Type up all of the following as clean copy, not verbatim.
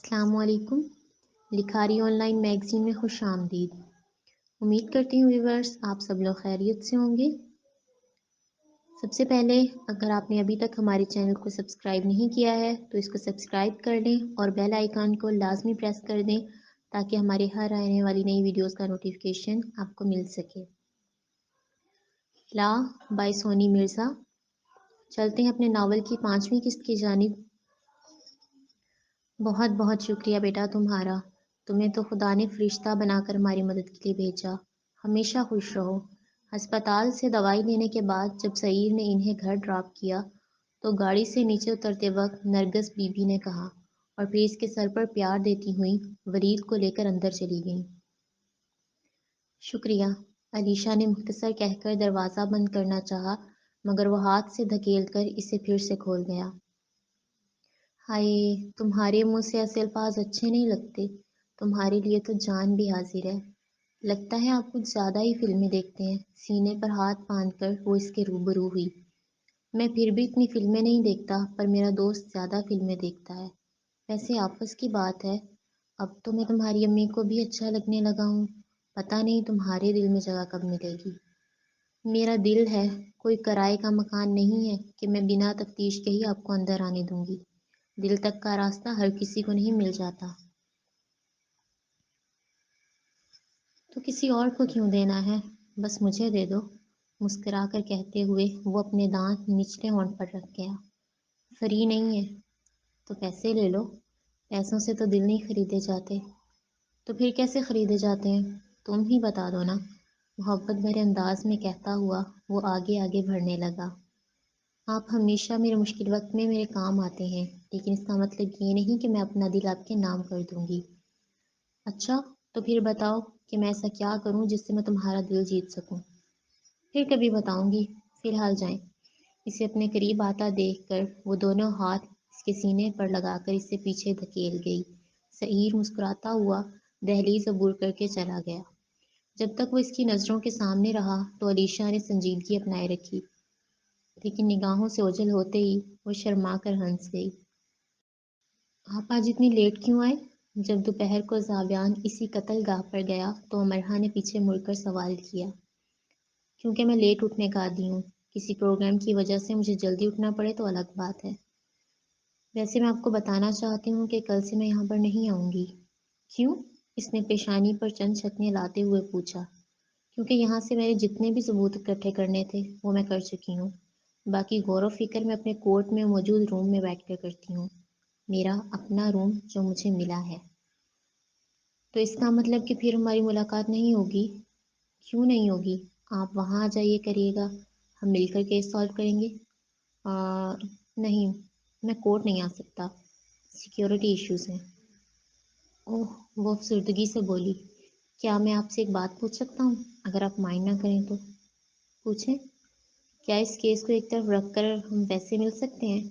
السلام علیکم۔ لکھاری آن لائن میگزین میں خوش آمدید۔ امید کرتی ہوں ویورز آپ سب لوگ خیریت سے ہوں گے۔ سب سے پہلے اگر آپ نے ابھی تک ہمارے چینل کو سبسکرائب نہیں کیا ہے تو اس کو سبسکرائب کر دیں اور بیل آئیکن کو لازمی پریس کر دیں تاکہ ہمارے ہر آنے والی نئی ویڈیوز کا نوٹیفیکیشن آپ کو مل سکے۔ لا بائی سونی مرزا۔ چلتے ہیں اپنے ناول کی 5ویں قسط کی جانب۔ بہت بہت شکریہ بیٹا تمہارا، تمہیں تو خدا نے فرشتہ بنا کر ہماری مدد کے لیے بھیجا۔ ہمیشہ خوش رہو۔ ہسپتال سے دوائی لینے کے بعد جب سعید نے انہیں گھر ڈراپ کیا تو گاڑی سے نیچے اترتے وقت نرگس بی بی نے کہا اور پھر اس کے سر پر پیار دیتی ہوئی ورید کو لے کر اندر چلی گئیں۔ شکریہ، علیشا نے مختصر کہہ کر دروازہ بند کرنا چاہا مگر وہ ہاتھ سے دھکیل کر اسے پھر سے کھول گیا۔ ہائے، تمہارے منہ سے ایسے الفاظ اچھے نہیں لگتے، تمہارے لیے تو جان بھی حاضر ہے۔ لگتا ہے آپ کچھ زیادہ ہی فلمیں دیکھتے ہیں۔ سینے پر ہاتھ باندھ کر وہ اس کے روبرو ہوئی۔ میں پھر بھی اتنی فلمیں نہیں دیکھتا پر میرا دوست زیادہ فلمیں دیکھتا ہے۔ ویسے آپس کی بات ہے، اب تو میں تمہاری امی کو بھی اچھا لگنے لگا ہوں، پتہ نہیں تمہارے دل میں جگہ کب ملے گی۔ میرا دل ہے، کوئی کرائے کا مکان نہیں ہے کہ میں بنا تفتیش کے ہی آپ کو اندر آنے دوں گی۔ دل تک کا راستہ ہر کسی کو نہیں مل جاتا، تو کسی اور کو کیوں دینا ہے، بس مجھے دے دو، مسکرا کر کہتے ہوئے وہ اپنے دانت نچلے ہونٹ پر رکھ گیا۔ فری نہیں ہے تو پیسے لے لو، پیسوں سے تو دل نہیں خریدے جاتے۔ تو پھر کیسے خریدے جاتے ہیں، تم ہی بتا دو نا، محبت بھرے انداز میں کہتا ہوا وہ آگے آگے بڑھنے لگا۔ آپ ہمیشہ میرے مشکل وقت میں میرے کام آتے ہیں، لیکن اس کا مطلب یہ نہیں کہ میں اپنا دل آپ کے نام کر دوں گی۔ اچھا تو پھر بتاؤ کہ میں ایسا کیا کروں جس سے میں تمہارا دل جیت سکوں۔ پھر کبھی بتاؤں گی، فی الحال جائیں۔ اسے اپنے قریب آتا دیکھ کر وہ دونوں ہاتھ اس کے سینے پر لگا کر اسے پیچھے دھکیل گئی۔ سعید مسکراتا ہوا دہلیز عبور کر کے چلا گیا۔ جب تک وہ اس کی نظروں کے سامنے رہا تو علیشا نے سنجیدگی اپنائے رکھی، لیکن نگاہوں سے اوجھل ہوتے ہی وہ شرما کر ہنس گئی۔ آپ آج اتنی لیٹ کیوں آئے؟ جب دوپہر کو زاویان اسی قتل گاہ پر گیا تو امرہا نے پیچھے مڑ کر سوال کیا۔ کیونکہ میں لیٹ اٹھنے کا عادی ہوں، کسی پروگرام کی وجہ سے مجھے جلدی اٹھنا پڑے تو الگ بات ہے۔ ویسے میں آپ کو بتانا چاہتی ہوں کہ کل سے میں یہاں پر نہیں آؤں گی۔ کیوں؟ اس نے پیشانی پر چند شکنیں لاتے ہوئے پوچھا۔ کیونکہ یہاں سے میرے جتنے بھی ثبوت اکٹھے کرنے تھے وہ میں کر چکی ہوں، باقی غور و فکر میں اپنے کورٹ میں موجود روم میں بیٹھ کر کرتی ہوں، میرا اپنا روم جو مجھے ملا ہے۔ تو اس کا مطلب کہ پھر ہماری ملاقات نہیں ہوگی؟ کیوں نہیں ہوگی؟ آپ وہاں آ جائیے کریے گا، ہم مل کر کیس سالو کریں گے۔ نہیں، میں کورٹ نہیں آ سکتا، سیکیورٹی ایشوز ہیں۔ اوہ، وہ افسردگی سے بولی۔ کیا میں آپ سے ایک بات پوچھ سکتا ہوں، اگر آپ مائنڈ نہ کریں تو؟ پوچھیں۔ کیا اس کیس کو ایک طرف رکھ کر ہم ویسے مل سکتے ہیں؟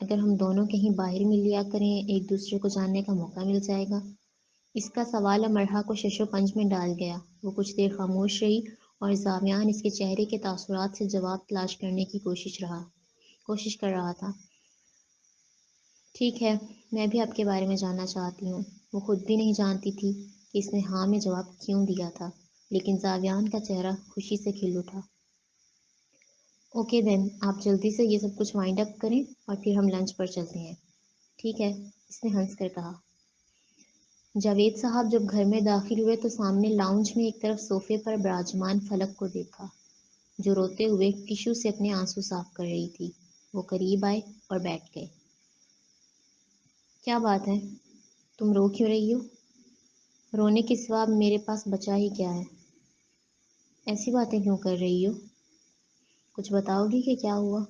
اگر ہم دونوں کہیں باہر مل لیا کریں، ایک دوسرے کو جاننے کا موقع مل جائے گا۔ اس کا سوال امرہا کو شش و پنج میں ڈال گیا۔ وہ کچھ دیر خاموش رہی اور زاویان اس کے چہرے کے تاثرات سے جواب تلاش کرنے کی کوشش کر رہا تھا۔ ٹھیک ہے، میں بھی آپ کے بارے میں جاننا چاہتی ہوں۔ وہ خود بھی نہیں جانتی تھی کہ اس نے ہاں میں جواب کیوں دیا تھا، لیکن زاویان کا چہرہ خوشی سے کھل اٹھا۔ اوکے دین، آپ جلدی سے یہ سب کچھ وائنڈ اپ کریں اور پھر ہم لنچ پر چلتے ہیں۔ ٹھیک ہے، اس نے ہنس کر کہا۔ جاوید صاحب جب گھر میں داخل ہوئے تو سامنے لاؤنج میں ایک طرف صوفے پر براجمان فلک کو دیکھا، جو روتے ہوئے ٹشو سے اپنے آنسو صاف کر رہی تھی۔ وہ قریب آئے اور بیٹھ گئے۔ کیا بات ہے، تم رو کیوں رہی ہو؟ رونے کے سوا میرے پاس بچا ہی کیا ہے؟ ایسی باتیں کیوں کر رہی ہو؟ کچھ بتاؤ گی کہ کیا ہوا؟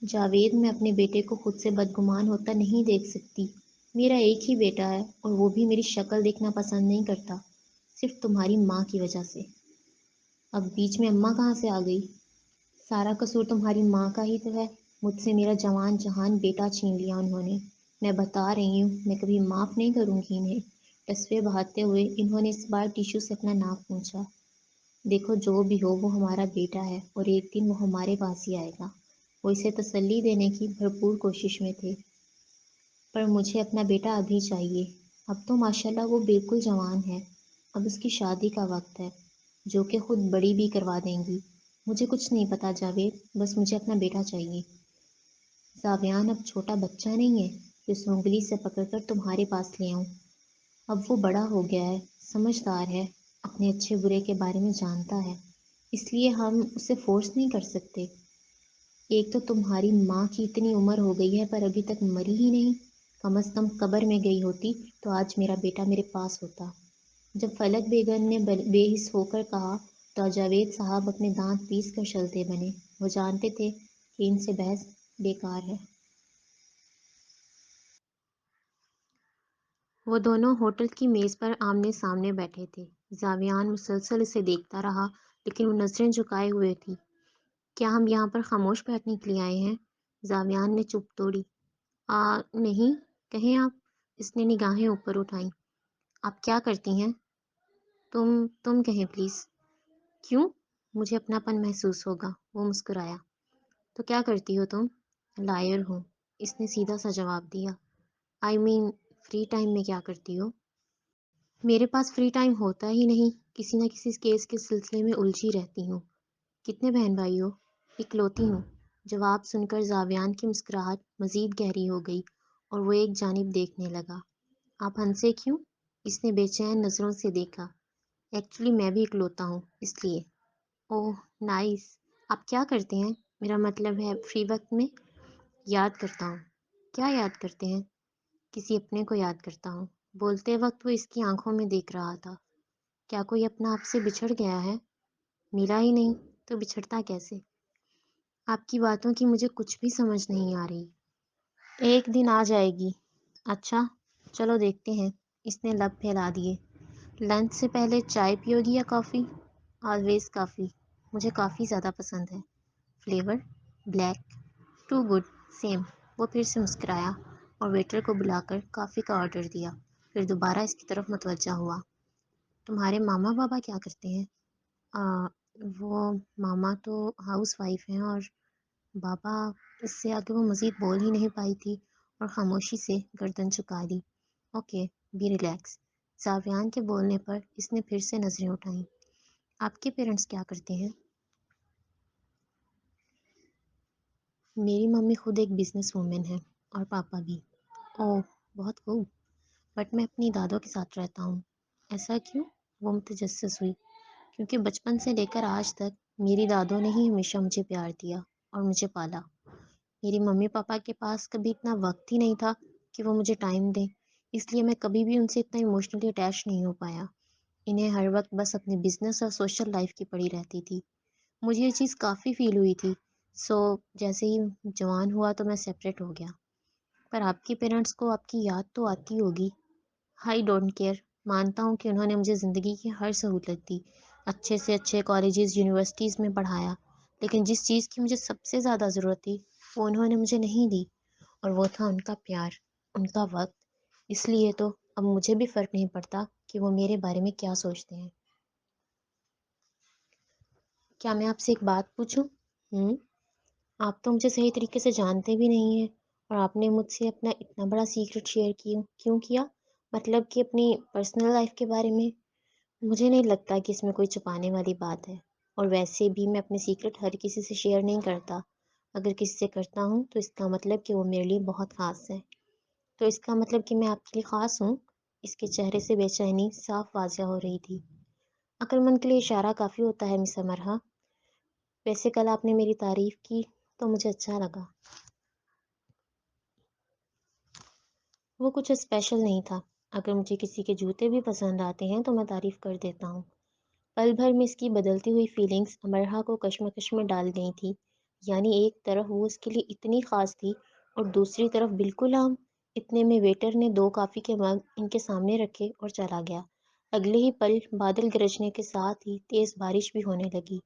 جاوید، میں اپنے بیٹے کو خود سے بدگمان ہوتا نہیں دیکھ سکتی۔ میرا ایک ہی بیٹا ہے اور وہ بھی میری شکل دیکھنا پسند نہیں کرتا، صرف تمہاری ماں کی وجہ سے۔ اب بیچ میں اماں کہاں سے آ گئی؟ سارا قصور تمہاری ماں کا ہی تو ہے، مجھ سے میرا جوان جہان بیٹا چھین لیا انہوں نے۔ میں بتا رہی ہوں، میں کبھی معاف نہیں کروں گی انہیں۔ ٹسوے بہاتے ہوئے انہوں نے اس بار ٹیشو سے اپنا ناک پونچھا۔ دیکھو جو بھی ہو وہ ہمارا بیٹا ہے اور ایک دن وہ ہمارے پاس ہی آئے گا۔ وہ اسے تسلی دینے کی بھرپور کوشش میں تھے۔ پر مجھے اپنا بیٹا ابھی چاہیے۔ اب تو ماشاءاللہ وہ بالکل جوان ہے، اب اس کی شادی کا وقت ہے، جو کہ خود بڑی بھی کروا دیں گی۔ مجھے کچھ نہیں پتا جاوید، بس مجھے اپنا بیٹا چاہیے۔ زاویان اب چھوٹا بچہ نہیں ہے کہ سونگلی سے پکڑ کر تمہارے پاس لے آؤں۔ اب وہ بڑا ہو گیا ہے، سمجھدار ہے، اپنے اچھے برے کے بارے میں جانتا ہے، اس لیے ہم اسے فورس نہیں کر سکتے۔ ایک تو تمہاری ماں کی اتنی عمر ہو گئی ہے پر ابھی تک مری ہی نہیں، کم از کم قبر میں گئی ہوتی تو آج میرا بیٹا میرے پاس ہوتا۔ جب فلک بیگم نے بے حس ہو کر کہا تو جاوید صاحب اپنے دانت پیس کر چلتے بنے۔ وہ جانتے تھے کہ ان سے بحث بیکار ہے۔ وہ دونوں ہوٹل کی میز پر آمنے سامنے بیٹھے تھے۔ زاویان مسلسل اسے دیکھتا رہا لیکن وہ نظریں جھکائے ہوئے تھی۔ کیا ہم یہاں پر خاموش بیٹھنے کے لیے آئے ہیں؟ زاویان نے چپ توڑی۔ نہیں، کہیں آپ۔ اس نے نگاہیں اوپر اٹھائیں۔ آپ کیا کرتی ہیں؟ تم کہیں پلیز۔ کیوں؟ مجھے اپناپن محسوس ہوگا۔ وہ مسکرایا۔ تو کیا کرتی ہو تم؟ لائر ہوں، اس نے سیدھا سا جواب دیا۔ آئی مین فری ٹائم میں کیا کرتی ہو؟ میرے پاس فری ٹائم ہوتا ہی نہیں، کسی نہ کسی کیس کے سلسلے میں الجھی رہتی ہوں۔ کتنے بہن بھائی ہو؟ اکلوتی ہوں۔ جواب سن کر زاویان کی مسکراہٹ مزید گہری ہو گئی اور وہ ایک جانب دیکھنے لگا۔ آپ ہنسے کیوں؟ اس نے بے چین نظروں سے دیکھا۔ ایکچولی میں بھی اکلوتا ہوں، اس لیے۔ اوہ نائس۔ آپ کیا کرتے ہیں؟ میرا مطلب ہے فری وقت میں۔ یاد کرتا ہوں۔ کیا یاد کرتے ہیں؟ کسی اپنے کو یاد کرتا ہوں۔ بولتے وقت وہ اس کی آنکھوں میں دیکھ رہا تھا۔ کیا کوئی اپنا آپ سے بچھڑ گیا ہے؟ ملا ہی نہیں تو بچھڑتا کیسے؟ آپ کی باتوں کی مجھے کچھ بھی سمجھ نہیں آ رہی۔ ایک دن آ جائے گی۔ اچھا چلو دیکھتے ہیں۔ اس نے لب پھیلا دیے۔ لنچ سے پہلے چائے پیو گی یا کافی؟ آلویز کافی۔ مجھے کافی زیادہ پسند ہے۔ Flavour? Black. Too good, same. وہ پھر سے مسکرایا اور ویٹر کو بلا کر کافی کا آرڈر دیا، پھر دوبارہ اس کی طرف متوجہ ہوا۔ تمہارے ماما بابا کیا کرتے ہیں؟ وہ ماما تو ہاؤس وائف ہیں اور بابا۔ اس سے آگے وہ مزید بول ہی نہیں پائی تھی اور خاموشی سے گردن جھکا دی۔ Okay be relax. زاویان کے بولنے پر اس نے پھر سے نظریں اٹھائیں۔ آپ کے پیرنٹس کیا کرتے ہیں؟ میری ممی خود ایک بزنس وومن ہے اور پاپا بھی۔ اوہ بہت خوب۔ بٹ میں اپنی دادوں کے ساتھ رہتا ہوں۔ ایسا کیوں؟ وہ متجسس ہوئی۔ کیونکہ بچپن سے لے کر آج تک میری دادوں نے ہی ہمیشہ مجھے پیار دیا اور مجھے پالا۔ میری ممی پاپا کے پاس کبھی اتنا وقت ہی نہیں تھا کہ وہ مجھے ٹائم دیں، اس لیے میں کبھی بھی ان سے اتنا ایموشنلی اٹیچ نہیں ہو پایا۔ انہیں ہر وقت بس اپنے بزنس اور سوشل لائف کی پڑی رہتی تھی۔ مجھے یہ چیز کافی فیل ہوئی تھی، سو جیسے ہی جوان ہوا تو میں سیپریٹ ہو گیا۔ پر آپ کے پیرنٹس کو آپ کی یاد تو آتی ہوگی۔ I don't care. مانتا ہوں کہ انہوں نے مجھے زندگی کی ہر سہولت دی، اچھے سے اچھے کالجز یونیورسٹیز میں پڑھایا، لیکن جس چیز کی مجھے سب سے زیادہ ضرورت تھی وہ انہوں نے مجھے نہیں دی، اور وہ تھا ان کا پیار، ان کا وقت۔ اس لیے تو اب مجھے بھی فرق نہیں پڑتا کہ وہ میرے بارے میں کیا سوچتے ہیں۔ کیا میں آپ سے ایک بات پوچھوں؟ آپ تو مجھے صحیح طریقے سے جانتے بھی نہیں ہیں، اور آپ نے مجھ سے اپنا اتنا بڑا سیکرٹ شیئر کیوں کیا؟ مطلب کہ اپنی پرسنل لائف کے بارے میں؟ مجھے نہیں لگتا کہ اس میں کوئی چھپانے والی بات ہے، اور ویسے بھی میں اپنے سیکرٹ ہر کسی سے شیئر نہیں کرتا۔ اگر کسی سے کرتا ہوں تو اس کا مطلب کہ وہ میرے لیے بہت خاص ہے۔ تو اس کا مطلب کہ میں آپ کے لیے خاص ہوں؟ اس کے چہرے سے بے چینی صاف واضح ہو رہی تھی۔ عقل مند کے لیے اشارہ کافی ہوتا ہے مس امرہ۔ ویسے کل آپ نے میری تعریف کی تو مجھے اچھا لگا۔ وہ کچھ اسپیشل نہیں تھا۔ اگر مجھے کسی کے جوتے بھی پسند آتے ہیں تو میں تعریف کر دیتا ہوں۔ پل بھر میں اس کی بدلتی ہوئی فیلنگز امرہ کو کشمکش میں ڈال گئی تھی۔ یعنی ایک طرف وہ اس کے لیے اتنی خاص تھی اور دوسری طرف بالکل عام۔ اتنے میں ویٹر نے 2 کافی کے مگ ان کے سامنے رکھے اور چلا گیا۔ اگلے ہی پل بادل گرجنے کے ساتھ ہی تیز بارش بھی ہونے لگی۔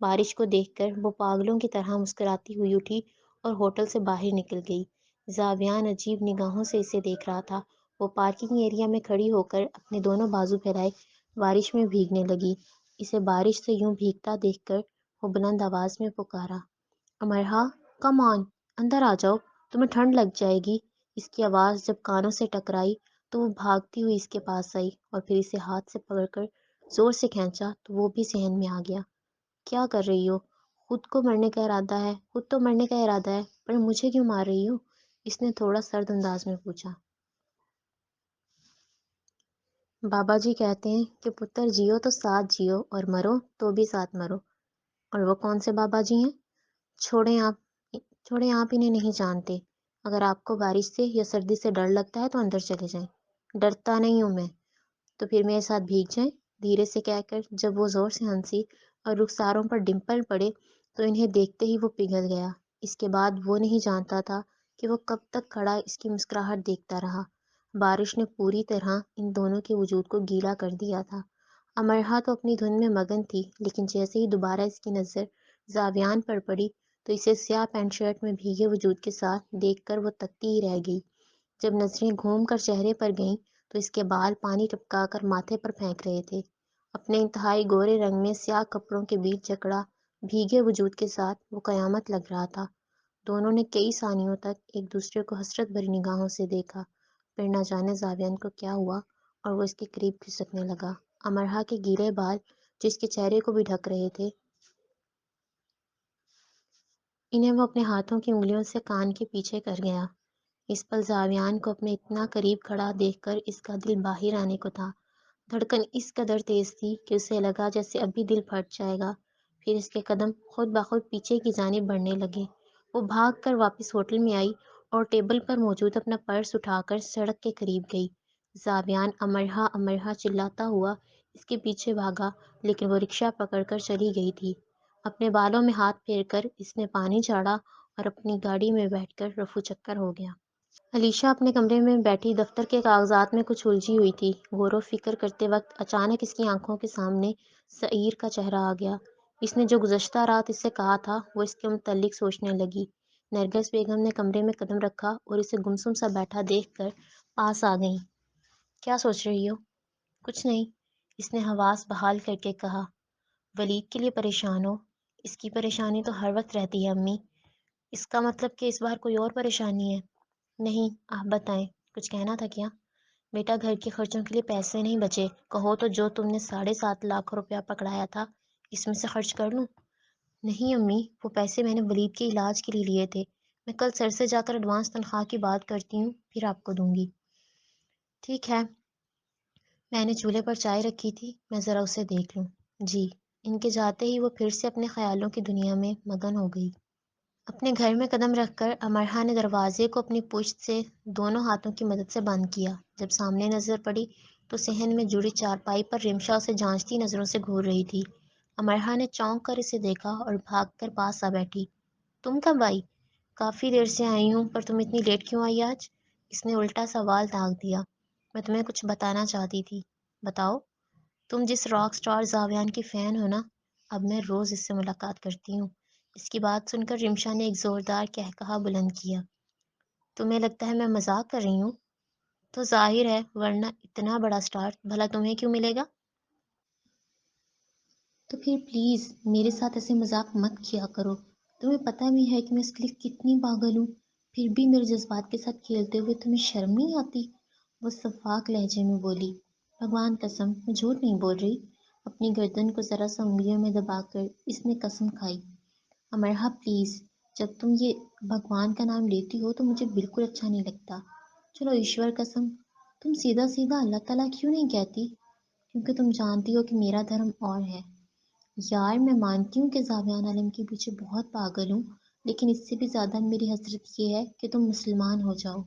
بارش کو دیکھ کر وہ پاگلوں کی طرح مسکراتی ہوئی اٹھی اور ہوٹل سے باہر نکل گئی۔ زاویان عجیب نگاہوں سے اسے دیکھ رہا تھا۔ وہ پارکنگ ایریا میں کھڑی ہو کر اپنے دونوں بازو پھیلائے بارش میں بھیگنے لگی۔ اسے بارش سے یوں بھیگتا دیکھ کر وہ بلند آواز میں پکارا، امرہ کم آن، اندر آ جاؤ، تمہیں ٹھنڈ لگ جائے گی۔ اس کی آواز جب کانوں سے ٹکرائی تو وہ بھاگتی ہوئی اس کے پاس آئی اور پھر اسے ہاتھ سے پکڑ کر زور سے کھینچا تو وہ بھی صحن میں آ گیا۔ کیا کر رہی ہو؟ خود کو مرنے کا ارادہ ہے، خود تو مرنے کا ارادہ ہے، پر مجھے کیوں مار رہی ہو؟ اس نے تھوڑا سرد انداز میں پوچھا۔ بابا جی کہتے ہیں کہ پتر جیو تو ساتھ جیو اور مرو تو بھی ساتھ مرو۔ اور وہ کون سے بابا جی ہیں؟ چھوڑیں آپ انہیں نہیں جانتے۔ اگر آپ کو بارش سے یا سردی سے ڈر لگتا ہے تو اندر چلے جائیں۔ ڈرتا نہیں ہوں میں۔ تو پھر میرے ساتھ بھیگ جائیں، دھیرے سے کہہ کر جب وہ زور سے ہنسی اور رخساروں پر ڈمپل پڑے تو انہیں دیکھتے ہی وہ پگھل گیا۔ اس کے بعد وہ نہیں جانتا تھا کہ وہ کب تک کھڑا اس کی مسکراہٹ دیکھتا رہا۔ بارش نے پوری طرح ان دونوں کے وجود کو گیلا کر دیا تھا۔ امرہا تو اپنی دھن میں مگن تھی، لیکن جیسے ہی دوبارہ اس کی نظر زاویان پر پڑی تو اسے سیاہ پینٹ شرٹ میں بھیگے وجود کے ساتھ دیکھ کر وہ تکتی ہی رہ گئی۔ جب نظریں گھوم کر چہرے پر گئیں تو اس کے بال پانی ٹپکا کر ماتھے پر پھینک رہے تھے۔ اپنے انتہائی گورے رنگ میں سیاہ کپڑوں کے بیچ جکڑا بھیگے وجود کے ساتھ وہ قیامت لگ رہا تھا۔ دونوں نے کئی ثانیوں تک ایک دوسرے کو حسرت بھری نگاہوں سے دیکھا، پھر نہ جانے زاویان کو کیا ہوا اور وہ اس کے قریب کھسکنے لگا۔ امرہا کے گیلے بال جو اس کے چہرے کو بھی ڈھک رہے تھے، انہیں وہ اپنے ہاتھوں کی انگلیوں سے کان کے پیچھے کر گیا۔ اس پل زاویان کو اپنے اتنا قریب کھڑا دیکھ کر اس کا دل باہر آنے کو تھا۔ دھڑکن اس قدر تیز تھی کہ اسے لگا جیسے ابھی دل پھٹ جائے گا۔ پھر اس کے قدم خود بخود پیچھے کی جانب بڑھنے لگے۔ وہ بھاگ کر واپس ہوٹل میں آئی اور ٹیبل پر موجود اپنا پرس اٹھا کر سڑک کے قریب گئی۔ زاویان امرہا امرہا چلاتا ہوا اس کے پیچھے بھاگا، لیکن وہ رکشہ پکڑ کر چلی گئی تھی۔ اپنے بالوں میں ہاتھ پھیر کر اس نے پانی جھاڑا اور اپنی گاڑی میں بیٹھ کر رفو چکر ہو گیا۔ علیشا اپنے کمرے میں بیٹھی دفتر کے کاغذات میں کچھ الجھی ہوئی تھی۔ غور و فکر کرتے وقت اچانک اس کی آنکھوں کے سامنے سعیر کا چہرہ آ گیا۔ اس نے جو گزشتہ رات اس سے کہا تھا وہ اس کے متعلق سوچنے لگی۔ نرگس بیگم نے کمرے میں قدم رکھا اور اسے گمسم سا بیٹھا دیکھ کر پاس آ گئیں۔ کیا سوچ رہی ہو؟ کچھ نہیں، اس نے حواس بحال کر کے کہا۔ ولید کے لیے پریشان ہو؟ اس کی پریشانی تو ہر وقت رہتی ہے امی۔ اس کا مطلب کہ اس بار کوئی اور پریشانی ہے؟ نہیں، آپ بتائیں، کچھ کہنا تھا کیا؟ بیٹا گھر کے خرچوں کے لیے پیسے نہیں بچے، کہو تو جو تم نے 7.5 لاکھ روپیہ پکڑایا تھا اس میں سے خرچ کر لوں؟ نہیں امی، وہ پیسے میں نے ولید کے علاج کے لیے لیے تھے۔ میں کل سر سے جا کر ایڈوانس تنخواہ کی بات کرتی ہوں، پھر آپ کو دوں گی۔ ٹھیک ہے، میں نے چولہے پر چائے رکھی تھی، میں ذرا اسے دیکھ لوں۔ جی۔ ان کے جاتے ہی وہ پھر سے اپنے خیالوں کی دنیا میں مگن ہو گئی۔ اپنے گھر میں قدم رکھ کر امرہا نے دروازے کو اپنی پشت سے دونوں ہاتھوں کی مدد سے بند کیا۔ جب سامنے نظر پڑی تو صحن میں جڑی چارپائی پر رمشا اسے جانچتی نظروں سے گھور رہی تھی۔ امرہا نے چونک کر اسے دیکھا اور بھاگ کر پاس آ بیٹھی۔ تم کب آئی؟ کافی دیر سے آئی ہوں، پر تم اتنی لیٹ کیوں آئی آج؟ اس نے الٹا سوال داغ دیا۔ میں تمہیں کچھ بتانا چاہتی تھی۔ بتاؤ۔ تم جس راک سٹار زاویان کی فین ہو نا، اب میں روز اس سے ملاقات کرتی ہوں۔ اس کی بات سن کر رمشا نے ایک زوردار قہقہا بلند کیا۔ تمہیں لگتا ہے میں مذاق کر رہی ہوں؟ تو ظاہر ہے، ورنہ اتنا بڑا سٹار بھلا تمہیں کیوں ملے گا؟ تو پھر پلیز میرے ساتھ ایسے مذاق مت کیا کرو۔ تمہیں پتہ بھی ہے کہ میں اس کے لیے کتنی پاگل ہوں، پھر بھی میرے جذبات کے ساتھ کھیلتے ہوئے تمہیں شرم نہیں آتی؟ وہ شفاق لہجے میں بولی۔ بھگوان قسم، میں جھوٹ نہیں بول رہی۔ اپنی گردن کو ذرا سا انگلیوں میں دبا کر اس نے قسم کھائی۔ امرہا پلیز، جب تم یہ بھگوان کا نام لیتی ہو تو مجھے بالکل اچھا نہیں لگتا۔ چلو ایشور قسم، تم سیدھا سیدھا اللہ تعالیٰ کیوں نہیں کہتی؟ کیونکہ تم جانتی ہو کہ میرا دھرم اور ہے۔ یار میں مانتی ہوں کہ زاویان عالم کے پیچھے بہت پاگل ہوں، لیکن اس سے بھی زیادہ میری حسرت یہ ہے کہ تم مسلمان ہو جاؤ۔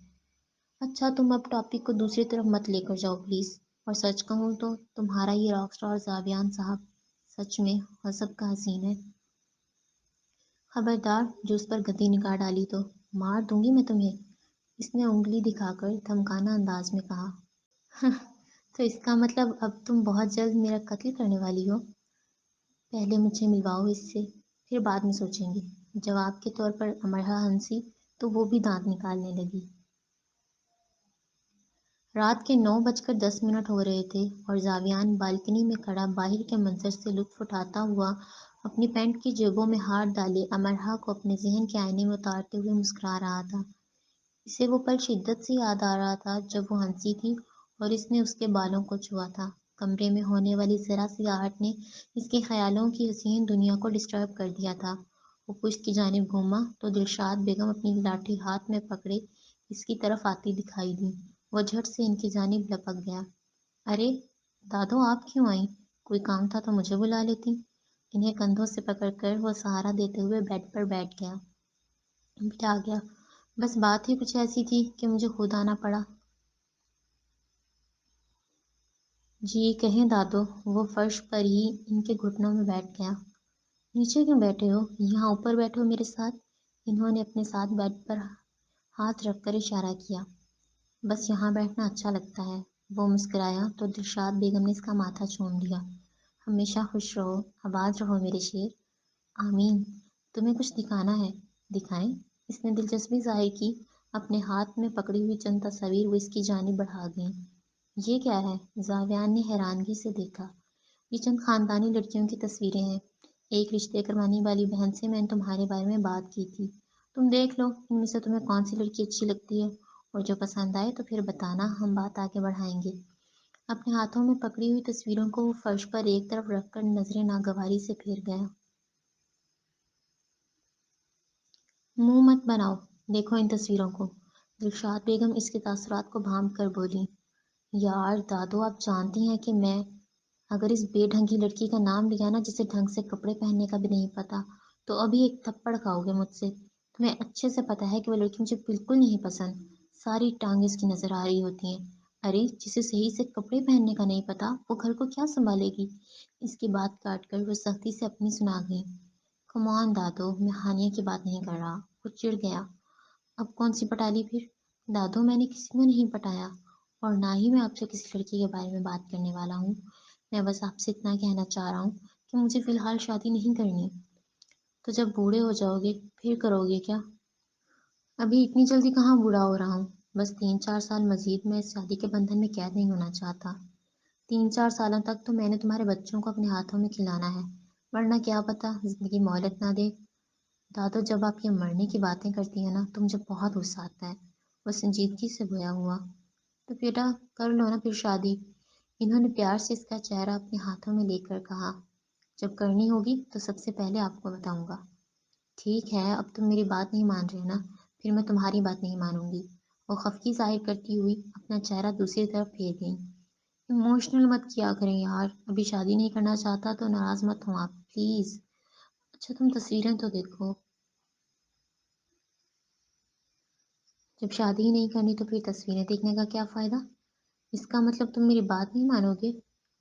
اچھا تم اب ٹاپک کو دوسری طرف مت لے کر جاؤ پلیز۔ اور سچ کہوں تو تمہارا یہ راک سٹار زاویان صاحب سچ میں غضب کا حسین ہے۔ خبردار جو اس پر گدی نگاہ ڈالی تو مار دوں گی میں تمہیں، اس نے انگلی دکھا کر دھمکانہ انداز میں کہا۔ تو اس کا مطلب اب تم بہت جلد میرا قتل کرنے والی ہو؟ پہلے مجھے ملواؤ اس سے، پھر بعد میں سوچیں گے۔ جواب کے طور پر امرہا ہنسی تو وہ بھی دانت نکالنے لگی۔ رات کے 9:10 ہو رہے تھے اور زاویان بالکنی میں کھڑا باہر کے منظر سے لطف اٹھاتا ہوا اپنی پینٹ کی جیبوں میں ہاتھ ڈالے امرہا کو اپنے ذہن کے آئینے میں اتارتے ہوئے مسکرا رہا تھا۔ اسے وہ پل شدت سے یاد آ رہا تھا جب وہ ہنسی تھی اور اس نے اس کے بالوں کو چھوا تھا۔ کمرے میں ہونے والی ذرا سی آہٹ نے اس کے خیالوں کی حسین دنیا کو ڈسٹرب کر دیا تھا۔ وہ پشت کی جانب گھوما تو دلشاد بیگم اپنی لاٹھی ہاتھ میں پکڑے اس کی طرف آتی دکھائی دی۔ وہ جھٹ سے ان کی جانب لپک گیا۔ ارے دادو، آپ کیوں آئیں؟ کوئی کام تھا تو مجھے بلا لیتی۔ انہیں کندھوں سے پکڑ کر وہ سہارا دیتے ہوئے بیڈ پر بیٹھ گیا، بٹھا گیا۔ بس بات ہی کچھ ایسی تھی کہ مجھے خود آنا پڑا۔ جی کہیں دادو۔ وہ فرش پر ہی ان کے گھٹنوں میں بیٹھ گیا۔ نیچے کیوں بیٹھے ہو؟ یہاں اوپر بیٹھو میرے ساتھ۔ انہوں نے اپنے ساتھ بیڈ پر ہاتھ رکھ کر اشارہ کیا۔ بس یہاں بیٹھنا اچھا لگتا ہے۔ وہ مسکرایا تو دلشاد بیگم نے اس کا ماتھا چوم لیا۔ ہمیشہ خوش رہو، آباد رہو میرے شیر۔ آمین۔ تمہیں کچھ دکھانا ہے؟ دکھائیں۔ اس نے دلچسپی ظاہر کی۔ اپنے ہاتھ میں پکڑی ہوئی چند تصاویر وہ اس کی جانب بڑھا گئیں۔ یہ کیا ہے؟ زاویان نے حیرانگی سے دیکھا۔ یہ چند خاندانی لڑکیوں کی تصویریں ہیں۔ ایک رشتے کروانے والی بہن سے میں نے تمہارے بارے میں بات کی تھی۔ تم دیکھ لو ان میں سے تمہیں کون سی لڑکی اچھی لگتی ہے، اور جو پسند آئے تو پھر بتانا، ہم بات آگے بڑھائیں گے۔ اپنے ہاتھوں میں پکڑی ہوئی تصویروں کو وہ فرش پر ایک طرف رکھ کر نظریں ناگواری سے پھیر گیا۔ منہ مت بناؤ، دیکھو ان تصویروں کو۔ دلشاد بیگم اس کے تاثرات کو بھانپ کر بولی۔ یار دادو، آپ جانتی ہیں کہ میں اگر اس بے ڈھنگی لڑکی کا نام لیا نا، جسے ڈھنگ سے کپڑے پہننے کا بھی نہیں پتا، تو ابھی ایک تھپڑ کھاؤ گے مجھ سے۔ تمہیں اچھے سے پتا ہے کہ وہ لڑکی مجھے بالکل نہیں پسند۔ ساری ٹانگیں اس کی نظر آ رہی ہوتی ہیں۔ ارے جسے صحیح سے کپڑے پہننے کا نہیں پتا، وہ گھر کو کیا سنبھالے گی؟ اس کی بات کاٹ کر وہ سختی سے اپنی سنا گئی۔ کم آن دادو، میں ہانیہ کی بات نہیں کر رہا۔ وہ چڑ گیا۔ اب کون سی پٹا لی پھر؟ دادو میں نے کسی کو نہیں پٹایا، اور نہ ہی میں آپ سے کسی لڑکی کے بارے میں بات کرنے والا ہوں۔ میں بس آپ سے اتنا کہنا چاہ رہا ہوں کہ مجھے فی الحال شادی نہیں کرنی۔ تو جب بوڑھے ہو جاؤ گے پھر کرو گے کیا؟ ابھی اتنی جلدی کہاں بوڑھا ہو رہا ہوں؟ بس 3-4 سال مزید میں اس شادی کے بندھن میں قید نہیں ہونا چاہتا۔ 3-4 سالوں تک تو میں نے تمہارے بچوں کو اپنے ہاتھوں میں کھلانا ہے، ورنہ کیا پتا زندگی مہلت نہ دے۔ دادو جب آپ یہ مرنے کی باتیں کرتی ہیں نا تو مجھے بہت غصہ آتا ہے۔ وہ سنجیدگی سے گویا ہوا۔ تو بیٹا کر لو نا پھر شادی۔ انہوں نے پیار سے اس کا چہرہ اپنے ہاتھوں میں لے کر کہا۔ جب کرنی ہوگی تو سب سے پہلے آپ کو بتاؤں گا۔ ٹھیک ہے، اب تم میری بات نہیں مان رہے نا، پھر میں تمہاری بات نہیں مانوں گی۔ وہ خفگی ظاہر کرتی ہوئی اپنا چہرہ دوسری طرف پھیر گئی۔ ایموشنل مت کیا کریں یار، ابھی شادی نہیں کرنا چاہتا تو ناراض مت ہوں آپ پلیز۔ اچھا تم تصویریں تو دیکھو۔ جب شادی ہی نہیں کرنی تو پھر تصویریں دیکھنے کا کیا فائدہ؟ اس کا مطلب تم میری بات نہیں مانو گے؟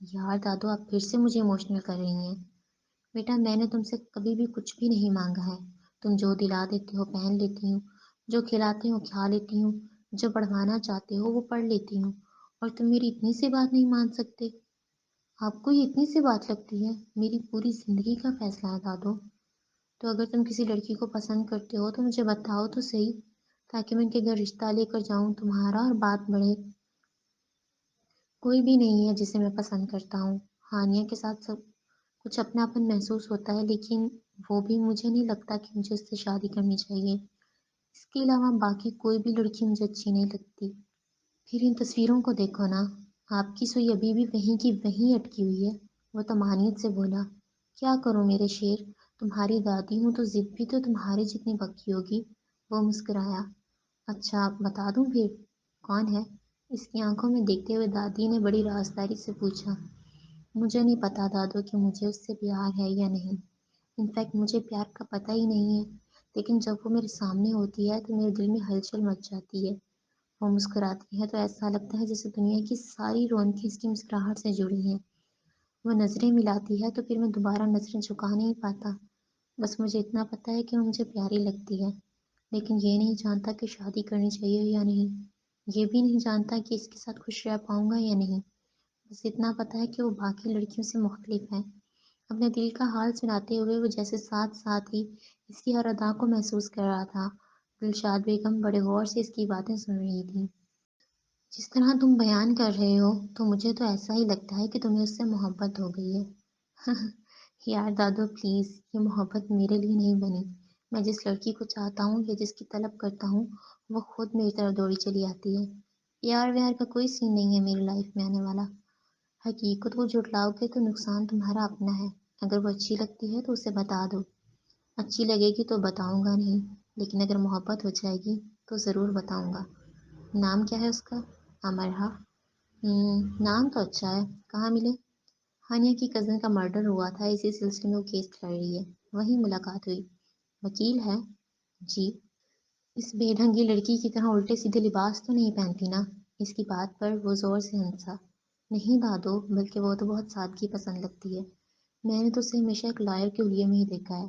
یار دادو، آپ پھر سے مجھے ایموشنل کر رہی ہیں۔ بیٹا میں نے تم سے کبھی بھی کچھ بھی نہیں مانگا ہے۔ تم جو دلا دیتے ہو پہن لیتی ہوں، جو کھلاتے ہو کھا لیتی ہوں، جو پڑھوانا چاہتے ہو وہ پڑھ لیتی ہوں، اور تم میری اتنی سی بات نہیں مان سکتے؟ آپ کو یہ اتنی سی بات لگتی ہے؟ میری پوری زندگی کا فیصلہ ہے دادو۔ تو اگر تم کسی لڑکی کو پسند کرتے ہو تو مجھے بتاؤ تو صحیح، تاکہ میں ان کے گھر رشتہ لے کر جاؤں تمہارا اور بات بڑھے۔ کوئی بھی نہیں ہے جسے میں پسند کرتا ہوں۔ ہانیہ کے ساتھ سب کچھ اپناپن محسوس ہوتا ہے، لیکن وہ بھی مجھے نہیں لگتا کہ مجھے اس سے شادی کرنی چاہیے۔ اس کے علاوہ باقی کوئی بھی لڑکی مجھے اچھی نہیں لگتی۔ پھر ان تصویروں کو دیکھو نا، آپ کی سوئی ابھی بھی وہیں کی وہیں اٹکی ہوئی ہے۔ وہ طمانیت سے بولا۔ کیا کروں میرے شیر، تمہاری دادی ہوں تو ضد بھی تو تمہارے جتنی پکی ہوگی۔ وہ مسکرایا۔ اچھا بتا دوں پھر کون ہے؟ اس کی آنکھوں میں دیکھتے ہوئے دادی نے بڑی رازداری سے پوچھا۔ مجھے نہیں پتا دادو کہ مجھے اس سے پیار ہے یا نہیں۔ انفیکٹ مجھے پیار کا پتہ ہی نہیں ہے، لیکن جب وہ میرے سامنے ہوتی ہے تو میرے دل میں ہلچل مچ جاتی ہے۔ وہ مسکراتی ہے تو ایسا لگتا ہے جیسے دنیا کی ساری رونقیں اس کی مسکراہٹ سے جڑی ہیں۔ وہ نظریں ملاتی ہے تو پھر میں دوبارہ نظریں جھکا نہیں پاتا۔ بس مجھے اتنا پتہ ہے کہ وہ مجھے پیاری لگتی ہے، لیکن یہ نہیں جانتا کہ شادی کرنی چاہیے یا نہیں۔ یہ بھی نہیں جانتا کہ اس کے ساتھ خوش رہ پاؤں گا یا نہیں۔ بس اتنا پتہ ہے کہ وہ باقی لڑکیوں سے مختلف ہے۔ اپنے دل کا حال سناتے ہوئے وہ جیسے ساتھ ساتھ ہی اس کی ہر ادا کو محسوس کر رہا تھا۔ دلشاد بیگم بڑے غور سے اس کی باتیں سن رہی تھی۔ جس طرح تم بیان کر رہے ہو تو مجھے تو ایسا ہی لگتا ہے کہ تمہیں اس سے محبت ہو گئی ہے۔ یار دادو پلیز، یہ محبت میرے لیے نہیں بنی، میں جس لڑکی کو چاہتا ہوں یا جس کی طلب کرتا ہوں وہ خود میری طرف دوڑی چلی آتی ہے۔ یار ویار کا کوئی سین نہیں ہے میری لائف میں آنے والا۔ حقیقت کو جھٹلاؤ گے تو نقصان تمہارا اپنا ہے۔ اگر وہ اچھی لگتی ہے تو اسے بتا دو۔ اچھی لگے گی تو بتاؤں گا نہیں، لیکن اگر محبت ہو جائے گی تو ضرور بتاؤں گا۔ نام کیا ہے اس کا؟ امرہا۔ نام تو اچھا ہے۔ کہاں ملے؟ ہانیہ کی کزن کا مرڈر ہوا تھا، اسی سلسلے میں وہ کیس لڑ رہی ہے، وہیں ملاقات ہوئی۔ وکیل ہے؟ جی۔ اس بے ڈھنگی لڑکی کی طرح الٹے سیدھے لباس تو نہیں پہنتی نا؟ اس کی بات پر وہ زور سے ہنسا۔ نہیں دادو، بلکہ وہ تو بہت سادگی پسند لگتی ہے۔ میں نے تو اسے ہمیشہ ایک لائر کے حلیے میں ہی دیکھا ہے۔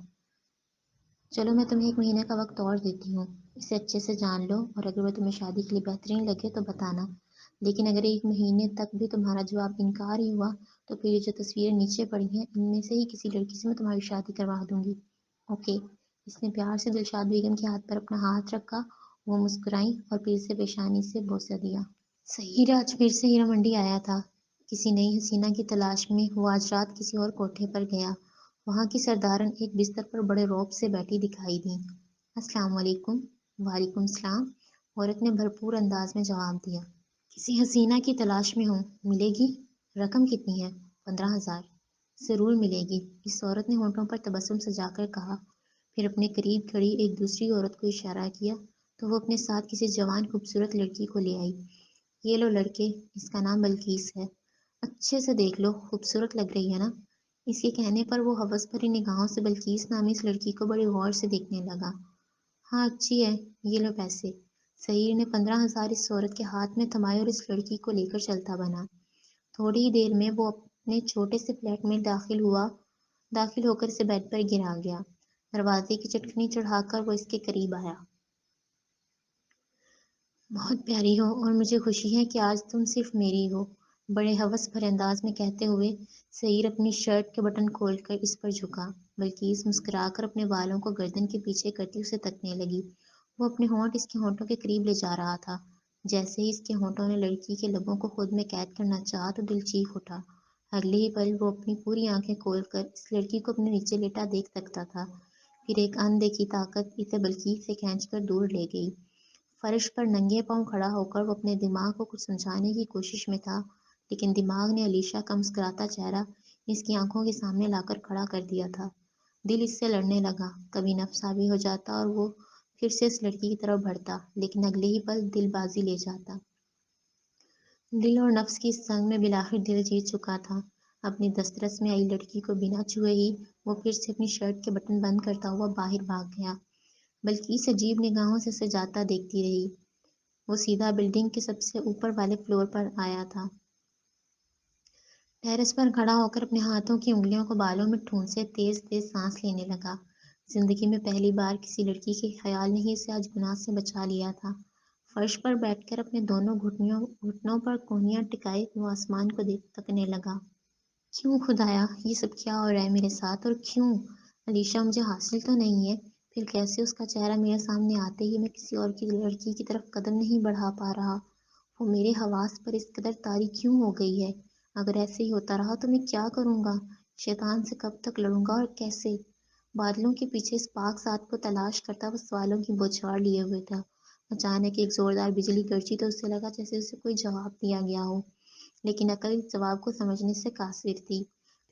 چلو میں تمہیں 1 مہینے کا وقت اور دیتی ہوں، اسے اچھے سے جان لو، اور اگر وہ تمہیں شادی کے لیے بہترین لگے تو بتانا۔ لیکن اگر 1 مہینے تک بھی تمہارا جواب انکار ہی ہوا تو پھر یہ جو تصویریں نیچے پڑی ہیں ان میں سے ہی کسی لڑکی سے میں تمہاری شادی کروا دوں گی۔ اوکے۔ اس نے پیار سے دلشاد بیگم کے ہاتھ پر اپنا ہاتھ رکھا، وہ مسکرائیں اور پھر سے پیشانی سے بوسہ دیا۔ سحیر آج پھر سے ہیرا منڈی آیا تھا، کسی نئی حسینہ کی تلاش میں۔ وہ آج رات کسی اور کوٹھے پر گیا۔ وہاں کی سردارن ایک بستر پر بڑے رعب سے بیٹھی دکھائی دیں۔ السلام علیکم۔ وعلیکم السلام، عورت نے بھرپور انداز میں جواب دیا۔ کسی حسینہ کی تلاش میں ہوں، ملے گی؟ رقم کتنی ہے؟ 15,000۔ ضرور ملے گی، اس عورت نے ہونٹوں پر تبسم سجا کر کہا، پھر اپنے قریب کھڑی ایک دوسری عورت کو اشارہ کیا تو وہ اپنے ساتھ کسی جوان خوبصورت لڑکی کو لے آئی۔ یہ لو لڑکے، اس کا نام بلقیس ہے۔ اچھے سے دیکھ لو، خوبصورت لگ رہی ہے نا؟ اس کے کہنے پر وہ ہوس بھری نگاہوں سے بلقیس نامی اس لڑکی کو بڑی غور سے دیکھنے لگا۔ ہاں اچھی ہے، یہ لو پیسے۔ سحیر نے 15,000 اس عورت کے ہاتھ میں تھمائے اور اس لڑکی کو لے کر چلتا بنا۔ تھوڑی ہی دیر میں وہ اپنے چھوٹے سے فلیٹ میں داخل ہو کر اسے بیڈ پر گرا گیا۔ دروازے کی چٹکنی چڑھا کر وہ اس کے قریب آیا۔ بہت پیاری ہو اور مجھے خوشی ہے کہ آج تم صرف میری ہو، بڑے ہوس بھرے انداز میں کہتے ہوئے سحیر اپنی شرٹ کے بٹن کھول کر اس پر جھکا۔ بلقیس مسکرا کر اپنے بالوں کو گردن کے پیچھے کرتی اسے تکنے لگی۔ وہ اپنے ہونٹ اس کے ہونٹوں کے قریب لے جا رہا تھا۔ جیسے ہی اس کے ہونٹوں نے لڑکی کے لبوں کو خود میں قید کرنا چاہا تو دل چیخ اٹھا۔ اگلے ہی پل وہ اپنی پوری آنکھیں کھول کر اس لڑکی کو اپنے نیچے لیٹا دیکھ سکتا تھا۔ پھر ایک اندیکھی طاقت اسے بلقیس سے کھینچ کر دور لے گئی۔ فرش پر ننگے پاؤں کھڑا ہو کر وہ اپنے دماغ کو کچھ سمجھانے کی کوشش میں تھا، لیکن دماغ نے علیشا کا مسکراتا چہرہ اس کی آنکھوں کے سامنے لا کر کھڑا کر دیا تھا۔ دل اس سے لڑنے لگا، کبھی نفس حاوی ہو جاتا اور وہ پھر سے اس لڑکی کی طرف بڑھتا، لیکن اگلے ہی پل دل بازی لے جاتا۔ دل اور نفس کی اس جنگ میں بالآخر دل جیت چکا تھا۔ اپنی دسترس میں آئی لڑکی کو بنا چھوئے ہی وہ پھر سے اپنی شرٹ کے بٹن بند کرتا ہوا باہر بھاگ گیا۔ بلقیس عجیب نگاہوں سے اسے جاتا دیکھتی رہی۔ وہ سیدھا بلڈنگ کے سب سے اوپر والے فلور پر آیا تھا۔ ٹیرس پر کھڑا ہو کر اپنے ہاتھوں کی انگلیوں کو بالوں میں ٹھونسے تیز تیز سانس لینے لگا۔ زندگی میں پہلی بار کسی لڑکی کے خیال نے ہی اسے آج گناہ سے بچا لیا تھا۔ فرش پر بیٹھ کر اپنے دونوں گھٹنوں پر کونیاں ٹکائے وہ آسمان کو تکنے لگا۔ کیوں خدایا، یہ سب کیا ہو رہا ہے میرے ساتھ، اور کیوں؟ علیشا مجھے حاصل تو نہیں ہے، پھر کیسے اس کا چہرہ میرے سامنے آتے ہی میں کسی اور کی لڑکی کی طرف قدم نہیں بڑھا پا رہا؟ وہ میرے حواس پر اس قدر طاری کیوں ہو گئی ہے؟ اگر ایسے ہی ہوتا رہا تو میں کیا کروں گا؟ شیطان سے کب تک لڑوں گا اور کیسے؟ بادلوں کے پیچھے اس پاک ذات کو تلاش کرتا وہ سوالوں کی بوچھاڑ لیے ہوئے تھا۔ اچانک ایک زوردار بجلی گرجی تو اسے لگا جیسے اسے کوئی جواب دیا گیا ہو، لیکن عقل اس جواب کو سمجھنے سے قاصر تھی۔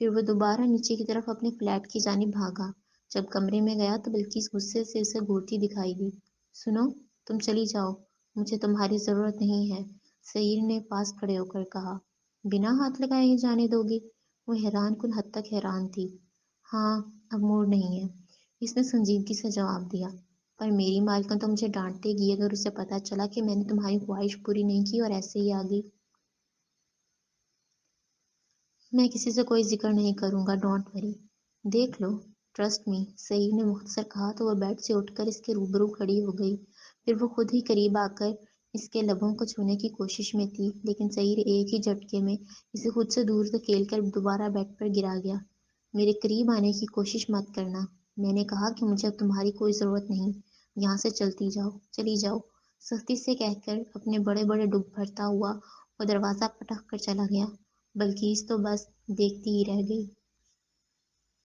پھر وہ دوبارہ نیچے کی طرف اپنے فلیٹ کی جانب بھاگا۔ جب کمرے میں گیا تو بلقیس غصے سے اسے گھورتی دکھائی دی۔ سنو، تم چلی جاؤ، مجھے تمہاری ضرورت نہیں ہے، سحیر نے پاس کھڑے ہو کر کہا۔ بنا ہاتھ لگائے ہی جانے دو گی؟ وہ حیران کن حد تک حیران تھی۔ ہاں، اب موڈ نہیں ہے، اس نے سنجیدگی سے جواب دیا، پر میری مالکن تو مجھے ڈانٹے گی اگر اسے پتہ چلا کہ میں نے تمہاری خواہش پوری نہیں کی اور ایسے ہی آ گئی۔ میں کسی سے کوئی ذکر نہیں کروں گا، ڈونٹ وری۔ دیکھ لو، ٹرسٹ می، سحیر نے مختصر کہا تو وہ بیڈ سے اٹھ کر اس کے روبرو کھڑی ہو گئی۔ پھر وہ خود ہی قریب آ کر اس کے لبوں کو چھونے کی کوشش میں تھی، لیکن سحیر ایک ہی جھٹکے میں اسے خود سے دور دھکیل کر دوبارہ بیڈ پر گرا گیا۔ میرے قریب آنے کی کوشش مت کرنا، میں نے کہا کہ مجھے اب تمہاری کوئی ضرورت نہیں، یہاں سے چلی جاؤ، سختی سے کہہ کر اپنے بڑے بڑے ڈب بھرتا ہوا وہ دروازہ پٹک کر چلا گیا۔ بلقیس تو بس دیکھتی ہی رہ گئی۔